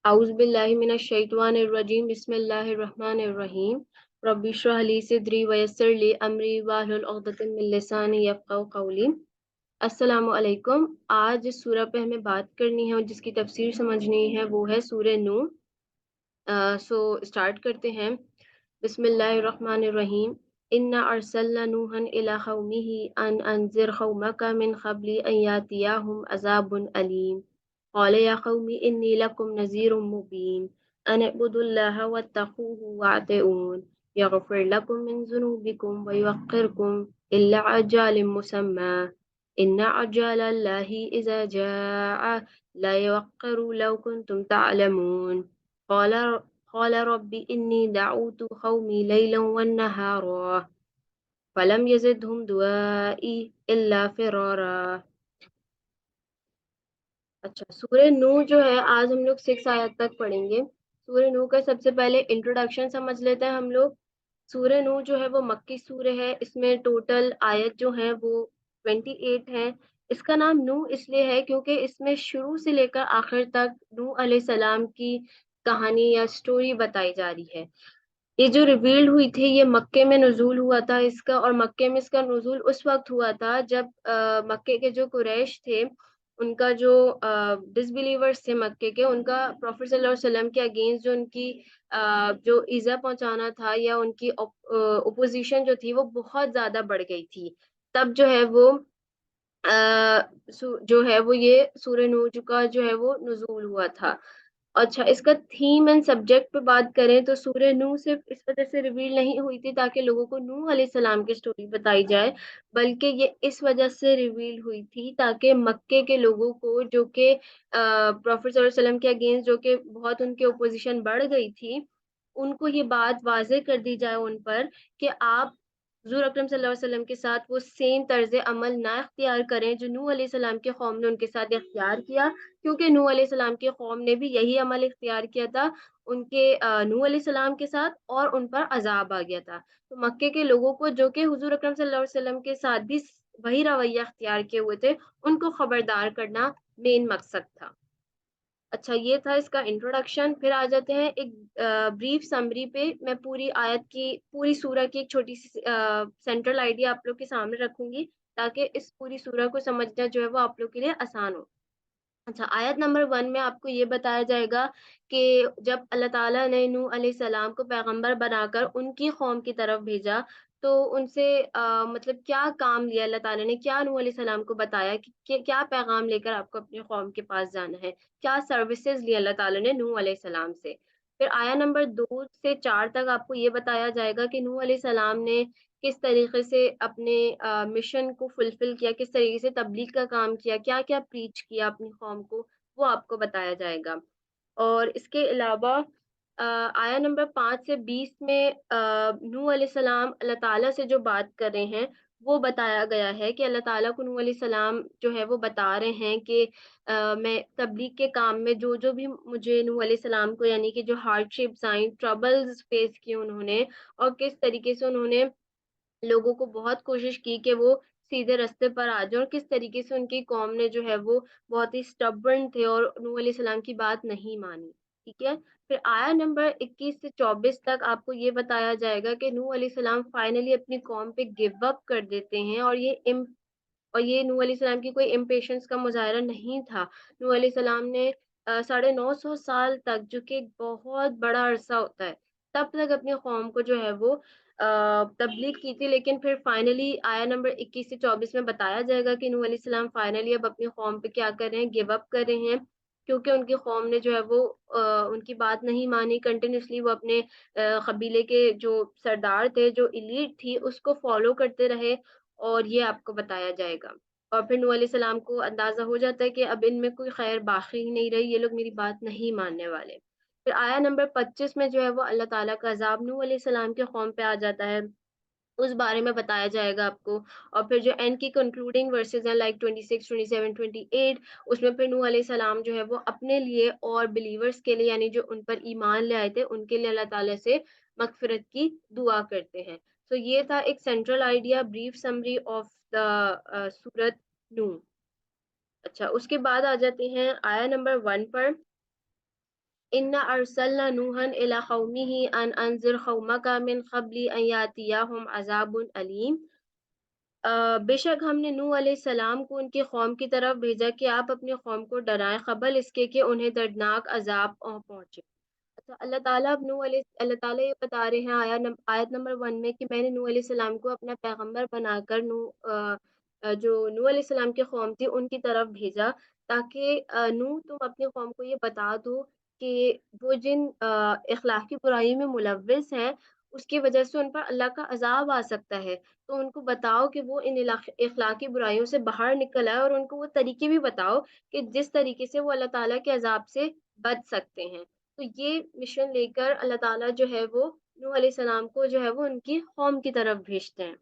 औज़ु बिल्लाहि मिनश शैतानिर रजीम बिस्मिल्लाहिर रहमानिर रहीम रब्बि इश्रह ली सदरी व यस्सिर ली अमरी वाहलुल उक़दतम मिन लिसानी यफ़क़हू क़ौली। अस्सलामु अलैकुम। आज जिस सूरह पे हमें बात करनी है और जिसकी तफसीर समझनी है वो है सूरह नूह। सो स्टार्ट करते हैं। बिस्मिल्लाहिर्रहमानिर्रहीम। इन्ना अरसलना नूहन इला क़ौमिही अन अंज़िर क़ौमका मिन क़ब्लि अन यातियाहुम अज़ाबुन अलीम। क़ाल या क़ौमि इन्नी लकुम नज़ीरुम मुबीन अन इअ्बुदुल्लाह वत्तक़ूहु वअतिऊन यग़फ़िर लकुम मिन ज़ुनूबिकुम व युअख़्ख़िरकुम इला अजालिम मुसम्मा इन्ना अजालल्लाहि इज़ा जाअ ला युअख़्ख़िरु लौ कुन्तुम तअलमून। क़ाल क़ाल रब्बि इन्नी दअउतु क़ौमी लैलन वन्नहारा फ़लम यज़िदहुम दुआई इल्ला फ़िरारा। अच्छा, सूरह नूह जो है आज हम लोग 6 आयत तक पढ़ेंगे। सूरह नूह का सबसे पहले इंट्रोडक्शन समझ लेते हैं हम लोग। सूरह नूह जो है वो मक्की सूरह है। इसमें टोटल आयत जो है वो 28 है। इसका नाम नूह इसलिए है क्योंकि इसमें शुरू से लेकर आखिर तक नूह अलैहिस्सलाम की कहानी या स्टोरी बताई जा रही है। ये जो रिवील्ड हुई थी ये मक्के में नुज़ूल हुआ था इसका, और मक्के में इसका नुज़ूल उस वक्त हुआ था जब मक्के के जो कुरैश थे उनका जो डिसबिलीवर्स थे मक्के के, उनका प्रॉफिट सल्लल्लाहु अलैहि वसल्लम के अगेंस्ट जो उनकी जो ईज़ा पहुंचाना था या उनकी ओपोजिशन जो थी वो बहुत ज़्यादा बढ़ गई थी। तब जो है वो जो है वो ये सूरह नूह का जो है वो नुज़ूल हुआ था। अच्छा, इसका थीम एंड सब्जेक्ट पे बात करें तो सूरह नूह सिर्फ इस वजह से रिवील नहीं हुई थी ताकि लोगों को नूह अलैहिस्सलाम की स्टोरी बताई जाए, बल्कि ये इस वजह से रिवील हुई थी ताकि मक्के के लोगों को जो कि प्रॉफिट सल्लल्लाहु अलैहि वसल्लम के अगेंस्ट जो कि बहुत उनकी ओपोजिशन बढ़ गई थी, उनको ये बात वाज़ेह कर दी जाए उन पर कि आप हुज़ूर अकरम सल्लल्लाहु अलैहि वसल्लम के साथ वो सेम तर्ज़ अमल ना इख्तियार करें जो नूह अलैहिस्सलाम के कौम ने उनके साथ इख्तियार किया, क्योंकि नूह अलैहिस्सलाम की कौम ने भी यही अमल इख्तियार किया था उनके नूह अलैहिस्सलाम के साथ, और उन पर अज़ाब आ गया था। तो मक्के के लोगों को जो कि हुज़ूर अकरम सल्लल्लाहु अलैहि वसल्लम के साथ भी वही रवैया इख्तियार किए हुए थे, उनको खबरदार करना मेन मकसद था। अच्छा, ये था इसका इंट्रोडक्शन। फिर आ जाते हैं एक ब्रीफ समरी पे। मैं पूरी आयत की, पूरी सूरह की एक छोटी सी सेंट्रल आइडिया आप लोग के सामने रखूंगी ताकि इस पूरी सूरह को समझना जो है वो आप लोग के लिए आसान हो। अच्छा, आयत नंबर 1 में आपको ये बताया जाएगा कि जब अल्लाह ताला ने नूह अलैहिस्सलाम को पैगंबर बनाकर उनकी कौम की तरफ भेजा, तो उनसे मतलब क्या काम लिया अल्लाह ताला ने, क्या नूह अलैहिस्सलाम को बताया कि क्या पैगाम लेकर आपको अपनी कौम के पास जाना है, क्या सर्विसेज ली अल्लाह ताला ने नूह अलैहिस्सलाम से। फिर आया नंबर 2 से 4 तक आपको ये बताया जाएगा कि नूह अलैहिस्सलाम ने किस तरीके से अपने मिशन को फुलफिल किया, किस तरीके से तबलीग का काम किया, क्या-क्या प्रीच किया अपनी कौम को, वो आपको बताया जाएगा। और इसके अलावा आया नंबर 5 से 20 में नूह अलैहिस्सलाम अल्लाह ताला से जो बात कर रहे हैं, वो बताया गया है कि अल्लाह ताला को नूह अलैहिस्सलाम जो है वो बता रहे हैं कि मैं तबलीग के काम में जो-जो भी मुझे नूह अलैहिस्सलाम को, यानी कि जो हार्डशिप्स आई, ट्रबल्स फेस किए उन्होंने, और किस तरीके से उन्होंने लोगों को बहुत कोशिश की कि वो सीधे रास्ते पर आ जाएँ, और किस तरीके से उनकी कौम ने जो है वो बहुत ही स्टबर्न थे और नूह अलैहिस्सलाम की बात नहीं मानी। ठीक है? फिर आया नंबर 21 से 24 तक आपको ये बताया जाएगा कि नूह अलैहिस्सलाम फाइनली अपनी कौम पे गिव अप कर देते हैं, और ये नूह अलैहिस्सलाम की कोई इम्पेशेंस का मुज़ाहिरा नहीं था। नूह अलैहिस्सलाम ने 950 साल तक, जो कि एक बहुत बड़ा अरसा होता है, तब तक अपनी कौम को जो है वो तबलीग की थी। लेकिन फिर फाइनली आया नंबर 21 से 24 में बताया जाएगा कि नूह अलैहिस्सलाम फाइनली अब अपनी कौम पे क्या कर रहे हैं, गिव अप कर रहे हैं, क्योंकि उनकी कौम ने जो है वो उनकी बात नहीं मानी। कंटिन्यूअसली वो अपने कबीले के जो सरदार थे, जो एलीट थी, उसको फॉलो करते रहे, और ये आपको बताया जाएगा। और फिर नूह अलैहिस्सलाम को अंदाज़ा हो जाता है कि अब इनमें कोई खैर बाकी ही नहीं रही, ये लोग मेरी बात नहीं मानने वाले। फिर आया नंबर 25 में जो है वो अल्लाह ताला का अज़ाब नूह अलैहिस्सलाम की कौम पे आ जाता है, उस बारे में बताया जाएगा आपको। और फिर जो एंड की कंक्लूडिंग वर्सेज़ हैं लाइक 26, 27, 28, उसमें फिर नूह अलैहिस्सलाम जो है वो अपने लिए और बिलीवर्स के लिए, यानी जो उन पर ईमान ले आए थे, उनके लिए अल्लाह ताला से मग़फ़िरत की दुआ करते हैं। तो ये था एक central idea, brief summary of the Surah Nuh. अच्छा, उसके बाद आ जाते हैं आया नंबर 1 पर। इन्ना अरसलना नूहन इला कौमिही अन अंजिर कौमका मिन क़ब्ली अन यातियाहुम अज़ाबुन अलीम। बेशक हमने नूह अलैहिस्सलाम को उनकी कौम की तरफ भेजा कि आप अपनी कौम को डराएं कबल इसके कि उन्हें दर्दनाक अजाब पहुंचे। अच्छा, अल्लाह ताला ये बता रहे हैं आयत नंबर 1 में कि मैंने नूह अलैहिस्सलाम को अपना पैगंबर बनाकर जो नूह अलैहिस्सलाम की कौम थी उनकी तरफ भेजा, ताकि नूह तुम अपनी कौम को ये बता दो कि वो जिन इखलाकी बुराई में मुलव्विस हैं उसकी वजह से उन पर अल्लाह का अजाब आ सकता है। तो उनको बताओ कि वो इन इखलाकी बुराइयों से बाहर निकल आए, और उनको वो तरीके भी बताओ कि जिस तरीके से वो अल्लाह ताला के अजाब से बच सकते हैं। तो ये मिशन लेकर अल्लाह ताला जो है वो नूह अलैहिस्सलाम को जो है वो उनकी कौम की तरफ भेजते हैं।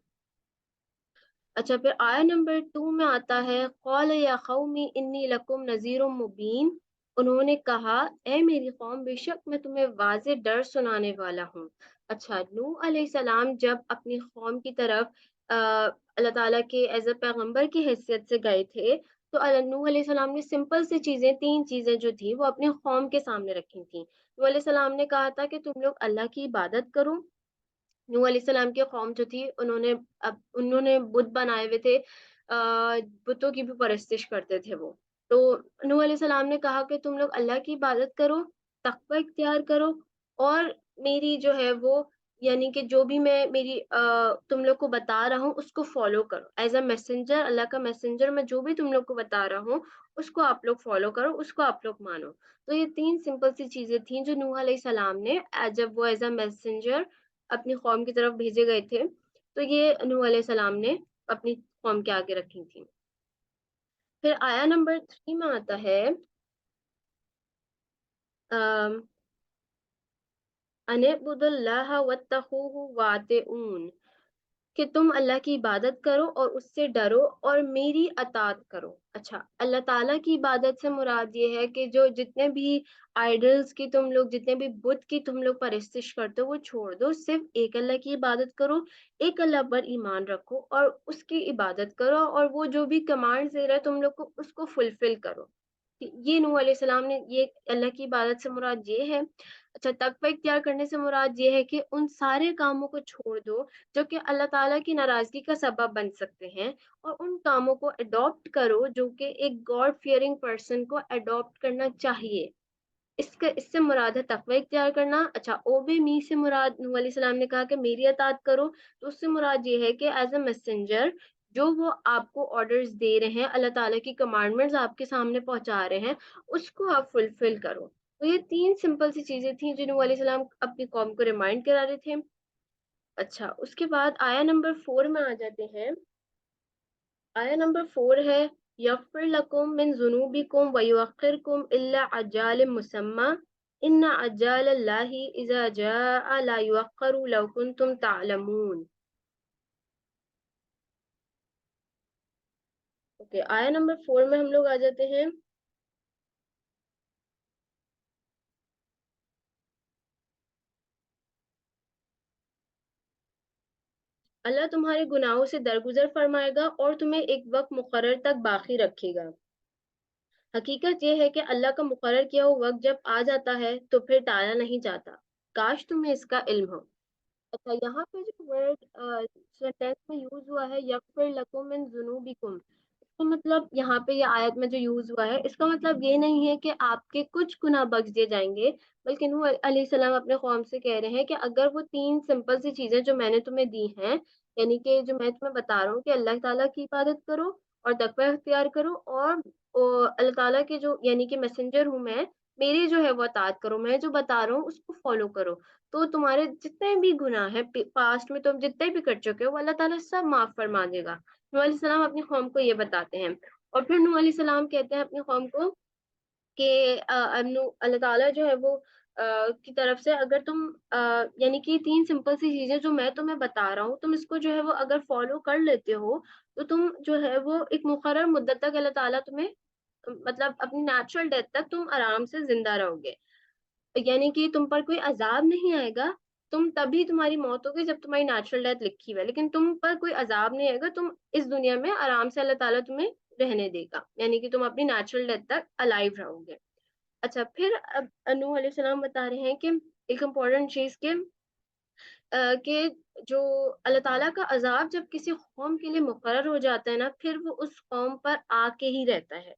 अच्छा, फिर आया नंबर 2 में आता है, कौल या कौमी इन्नी लकुम नज़ीरुम मुबीन। उन्होंने कहा, ए मेरी कौम, बेशक मैं तुम्हें वाज़े डर सुनाने वाला हूँ। अच्छा, नूह अलैहिस्सलाम जब अपनी कौम की तरफ अल्लाह ताला के एज अ पैगंबर की हैसियत से गए थे, तो नूह अलैहिस्सलाम ने सिंपल सी चीजें, 3 चीजें जो थी वो अपनी कौम के सामने रखी थी। नूह अलैहिस्सलाम ने कहा था कि तुम लोग अल्लाह की इबादत करो। नूह अलैहिस्सलाम की कौम जो थी उन्होंने बुत बनाए हुए थे, बुतों की भी परस्तिश करते थे वो। तो नूह अलैहिस्सलाम ने कहा कि तुम लोग अल्लाह की इबादत करो, तकवा इख्तियार करो, और मेरी जो है वो, यानी कि जो भी मैं मेरी तुम लोग को बता रहा हूँ उसको फॉलो करो। एज अ मैसेंजर, अल्लाह का मैसेंजर, मैं जो भी तुम लोग को बता रहा हूँ उसको आप लोग फॉलो करो, उसको आप लोग मानो। तो ये 3 सिंपल सी चीजें थी जो नूह अलैहिस्सलाम ने जब वो एज अ मैसेंजर अपनी कौम की तरफ भेजे गए थे, तो ये नूह अलैहिस्सलाम ने अपनी कौम के आगे रखी थी। फिर आया नंबर 3 में आता है, अनिबुदुल्लाह वत्तखूहु वातिऊन, कि तुम अल्लाह की इबादत करो और उससे डरो और मेरी अतात करो। अच्छा, अल्लाह ताला की इबादत से मुराद ये है कि जो जितने भी आइडल्स की तुम लोग, जितने भी बुत की तुम लोग परस्तिश करते हो वो छोड़ दो, सिर्फ एक अल्लाह की इबादत करो, एक अल्लाह पर ईमान रखो और उसकी इबादत करो, और वो जो भी कमांड दे रहा है तुम लोग को उसको फुलफिल करो। ये नूह अलैहिस्सलाम ने, ये अल्लाह की इबादत से मुराद ये है। अच्छा, तकवा इख्तियार करने से मुराद ये है कि उन सारे कामों को छोड़ दो जो कि अल्लाह ताला की नाराजगी का सबब बन सकते हैं, और उन कामों को अडॉप्ट करो जो कि एक गॉड फियरिंग पर्सन को अडॉप्ट करना चाहिए। इससे मुराद है तकवा इख्तियार करना। अच्छा, ओबे मी से मुराद, नूह अलैहिस्सलाम ने कहा कि मेरी अतात करो, तो उससे मुराद ये है कि एज अ मैसेंजर जो वो आपको ऑर्डर्स दे रहे हैं, अल्लाह ताला की कमांडमेंट्स आपके सामने पहुंचा रहे हैं, उसको आप फुलफिल करो। तो ये 3 सिंपल सी चीजें थी जो नूह अलैहिस्सलाम अपनी कौम को रिमाइंड करा रहे थे। अच्छा, उसके बाद आया नंबर 4 में आ जाते हैं। आया नंबर 4 है, यगफिर लकुम मिन जुनूबिकुम व युअख्खिरकुम इल्ला अजालिम मुसम्मा इन्ना अजालल्लाहि इज़ा जाअ ला युअख्खरु लौ कुंतुम तालमून। ओके, आया नंबर 4 में हम लोग आ जाते हैं। अल्लाह तुम्हारे गुनाहों से दरगुजर फरमाएगा और तुम्हें एक वक्त मुकर्रर तक बाकी रखेगा। हकीकत यह है कि अल्लाह का मुकर्रर किया हुआ वक्त जब आ जाता है तो फिर टाला नहीं जाता। काश तुम्हें इसका इल्म हो। अच्छा, यहाँ पे जो वर्ड सेंटेंस में यूज हुआ है, यगफिर लकुम मिन जुनूबिकुम, तो मतलब यहाँ पे ये आयत में जो यूज हुआ है इसका मतलब ये नहीं है कि आपके कुछ गुनाह बख्श दिए जाएंगे, बल्कि नूह अलैहिस्सलाम अपने कौम से कह रहे हैं कि अगर वो 3 सिंपल सी चीजें जो मैंने तुम्हें दी हैं, यानी कि जो मैं तुम्हें बता रहा हूँ कि अल्लाह ताला की इबादत करो और तकवा इख्तियार करो, और अल्लाह ताला के जो, यानी कि मैसेंजर हूँ मैं, मेरी जो है वो अतात करो, मैं जो बता रहा हूँ उसको फॉलो करो, तो तुम्हारे जितने भी गुनाह है पास्ट में तुम जितने भी कर चुके हो वो अल्लाह ताला सब माफ फरमा देगा। नूह अलैहिस्सलाम अपनी कौम को ये बताते हैं। और फिर नूह अलैहिस्सलाम कहते हैं अपनी कौम को कि अल्लाह ताला जो है वो की तरफ से अगर तुम यानी कि 3 सिंपल सी चीजें जो मैं तुम्हें बता रहा हूँ, तुम इसको जो है वो अगर फॉलो कर लेते हो, तो तुम जो है वो एक मुकर्रर मुद्दत तक अल्लाह ताला तुम्हें, मतलब अपनी नेचुरल डेथ तक तुम आराम से जिंदा रहोगे, यानी कि तुम पर कोई अजाब नहीं आएगा। तुम तभी तुम्हारी मौत होगी जब तुम्हारी नेचुरल डेथ लिखी हुई है, लेकिन तुम पर कोई अजाब नहीं आएगा, तुम इस दुनिया में आराम से अल्लाह ताला तुम्हें रहने देगा, यानी कि तुम अपनी नेचुरल डेथ तक अलाइव रहोगे। اچھا پھر اب نوح علیہ السلام بتا رہے ہیں کہ ایک امپورٹنٹ چیز کہ جو اللہ تعالیٰ کا عذاب جب کسی قوم کے لیے مقرر ہو جاتا ہے نا، پھر وہ اس قوم پر آ کے ہی رہتا ہے،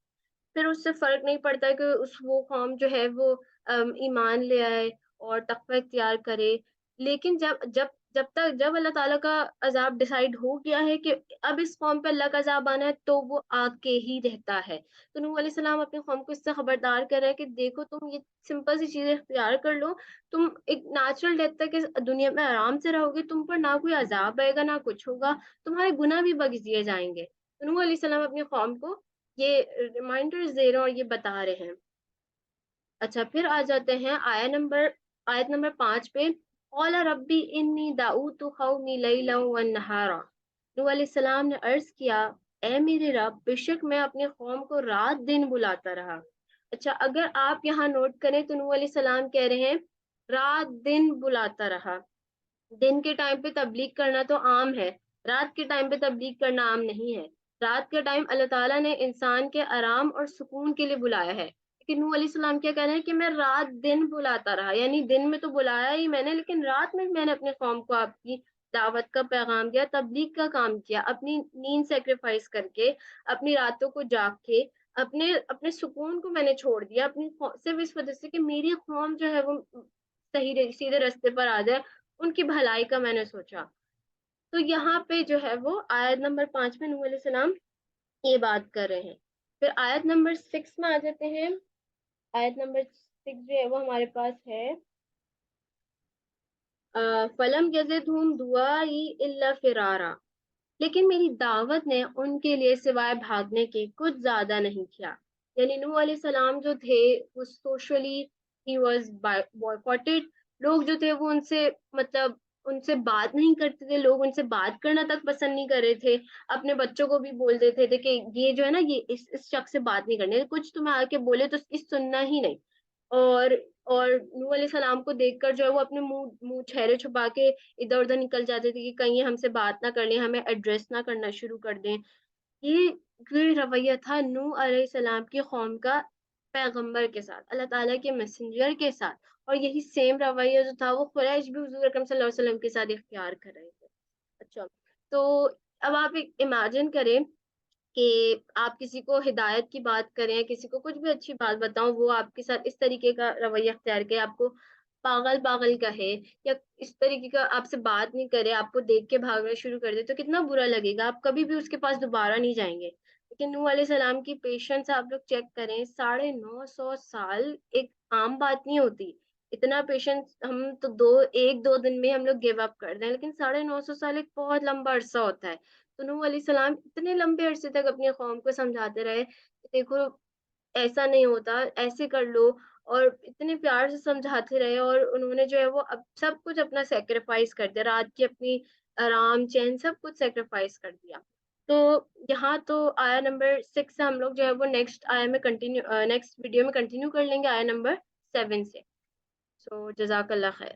پھر اس سے فرق نہیں پڑتا کہ وہ قوم جو ہے وہ ایمان لے آئے اور تقوی اختیار کرے، لیکن جب اللہ تعالیٰ کا عذاب ڈیسائیڈ ہو گیا ہے کہ اب اس قوم پہ اللہ کا عذاب آنا ہے، تو وہ آ کے ہی رہتا ہے۔ تو نوح علیہ السلام اپنی قوم کو اس سے خبردار کر رہے ہیں کہ دیکھو تم یہ سمپل سی چیزیں اختیار کر لو، تم ایک نیچرل ڈیتھ تک اس دنیا میں آرام سے رہو گے، تم پر نہ کوئی عذاب آئے گا نہ کچھ ہوگا، تمہارے گناہ بھی بخش دیے جائیں گے۔ تو نوح علیہ السلام اپنی قوم کو یہ ریمائنڈرز دے رہے ہیں اور یہ بتا رہے ہیں۔ اچھا پھر آ جاتے ہیں آیت نمبر 5 پہ، قال ربی انی دعوت قومی لیلا ونہارا۔ نوح علیہ السلام نے عرض کیا، اے میرے رب، بے شک میں اپنے قوم کو رات دن بلاتا رہا۔ اچھا اگر آپ یہاں نوٹ کریں تو نوح علیہ السلام کہہ رہے ہیں رات دن بلاتا رہا۔ دن کے ٹائم پہ تبلیغ کرنا تو عام ہے، رات کے ٹائم پہ تبلیغ کرنا عام نہیں ہے۔ رات کے ٹائم اللہ تعالیٰ نے انسان کے آرام اور سکون کے لیے بلایا ہے، لیکن نوح علیہ السلام کیا کہہ رہے ہیں کہ میں رات دن بلاتا رہا، یعنی دن میں تو بلایا ہی میں نے، لیکن رات میں نے اپنے قوم کو آپ کی دعوت کا پیغام دیا، تبلیغ کا کام کیا، اپنی نیند سیکریفائس کر کے، اپنی راتوں کو جاگ کے، اپنے اپنے سکون کو میں نے چھوڑ دیا، اپنی صرف اس وجہ سے کہ میری قوم جو ہے وہ صحیح سیدھے راستے پر آ جائے، ان کی بھلائی کا میں نے سوچا۔ تو یہاں پہ جو ہے وہ آیت نمبر 5 میں نوح علیہ السلام یہ بات کر رہے ہیں۔ پھر آیت نمبر 6 میں آ جاتے ہیں۔ آیت نمبر 6 جو ہے وہ ہمارے پاس ہے، فلم یزدہم دعائی الا فرارا، لیکن میری دعوت نے ان کے لیے سوائے بھاگنے کے کچھ زیادہ نہیں کیا۔ یعنی نوح علیہ السلام جو تھے وہ سوشلی ہی واز بوائکاٹڈ، لوگ جو تھے وہ ان سے مطلب ان سے بات نہیں کرتے تھے، لوگ ان سے بات کرنا تک پسند نہیں کر رہے تھے، اپنے بچوں کو بھی بول دیتے تھے کہ یہ جو ہے نا یہ اس شخص سے بات نہیں کرنی، کچھ تمہیں آ کے بولے تو اس سننا ہی نہیں۔ اور اور نوح علیہ السلام کو دیکھ کر جو ہے وہ اپنے منہ چہرے چھپا کے ادھر ادھر نکل جاتے تھے کہ کہیں ہم سے بات نہ کر لیں، ہمیں ایڈریس نہ کرنا شروع کر دیں۔ یہ یہ رویہ تھا نوح علیہ السلام کی قوم کا پیغمبر کے ساتھ، اللہ تعالیٰ کے میسنجر کے ساتھ، اور یہی سیم رویہ جو تھا وہ قریش بھی حضور اکرم صلی اللہ علیہ وسلم کے ساتھ اختیار کر رہے تھے۔ اچھا تو اب آپ ایک امیجن کریں کہ آپ کسی کو ہدایت کی بات کریں، کسی کو کچھ بھی اچھی بات بتاؤں، وہ آپ کے ساتھ اس طریقے کا رویہ اختیار کرے، آپ کو پاگل پاگل کہے یا اس طریقے کا آپ سے بات نہیں کرے، آپ کو دیکھ کے بھاگنا شروع کر دے، تو کتنا برا لگے گا، آپ کبھی بھی اس کے پاس دوبارہ نہیں جائیں گے۔ لیکن نوح علیہ السلام کی پیشنس آپ لوگ چیک کریں، 950 سال ایک عام بات نہیں ہوتی۔ اتنا پیشنس ہم تو ایک دو دن میں ہم لوگ گیو اپ کر دیں، لیکن 950 سال ایک بہت لمبا عرصہ ہوتا ہے۔ تو نوح علیہ السلام اتنے لمبے عرصے تک اپنی قوم کو سمجھاتے رہے کہ دیکھو ایسا نہیں ہوتا، ایسے کر لو، اور اتنے پیار سے سمجھاتے رہے، اور انہوں نے جو ہے وہ اب سب کچھ اپنا سیکریفائس کر دیا، رات کی اپنی آرام چین سب کچھ سیکریفائس کر دیا۔ تو یہاں تو آیا نمبر 6 سے ہم لوگ جو ہے وہ نیکسٹ آیا میں کنٹینیو نیکسٹ ویڈیو میں کنٹینیو کر لیں گے آیا نمبر 7 سے۔ سو جزاک اللہ خیر۔